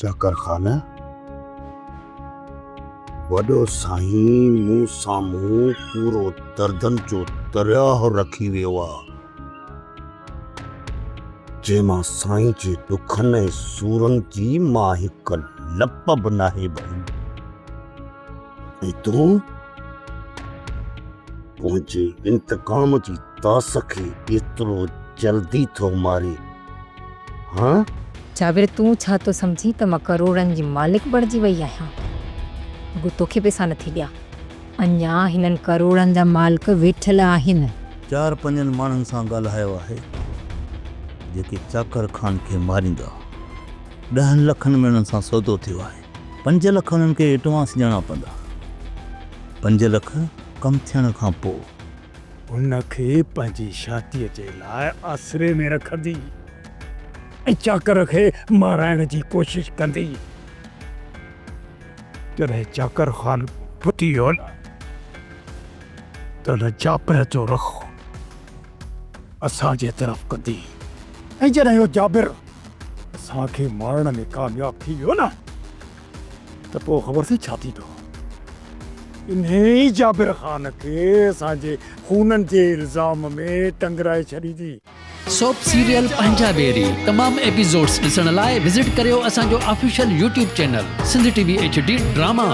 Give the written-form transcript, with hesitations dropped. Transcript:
चकर खाना वॾो साईं मूं साम्हूं पूरो दर्दन जो दरियाह रखी वियो आहे, जंहिंमां साईं जे दुखनि ऐं सूरनि जी मां हिक लप बि नाहे भई। ऐं तूं मुंहिंजे इंतकाम जी तास खे एतिरो जल्दी थो मारे? हाँ जाबिर, तूं छा तो समझी त मां करोड़नि जी मालिक बणिजी वई आहियां? अगो तोखे पैसा नथी ॾियां, अञा हिननि करोड़नि जा मालिक वेठल आहिनि। 4-5 माण्हुनि सां ॻाल्हायो आहे जेके चाकर खान खे मारींदा। 10 लखनि में उन्हनि सां सौदो थियो आहे। 5 लख उन्हनि खे एडवांस ॾियणा पवंदा। 5 लख कमु थियण खां पोइ उनखे पंहिंजी शादीअ जे लाइ आसरे में रखंदी ऐं चाकर खे माराइण जी कोशिश कंदी। जॾहिं चाकर खान फुटी वियो न त हुन जाबिर जो रुख असांजे तरफ़ कंदी, ऐं जॾहिं इहो जाबिर असांखे मारण में कामयाब थी वियो न त पोइ ख़बर थी छा थींदो। इन्ही जाबिर खान खे असांजे खूननि जे इल्ज़ाम में टंगराए छॾींदी। सोप सीरियल पंजाबेरी तमाम एपिसोड्स ॾिसण लाइ विज़िट करियो असांजो official YouTube channel Sindh TV HD drama.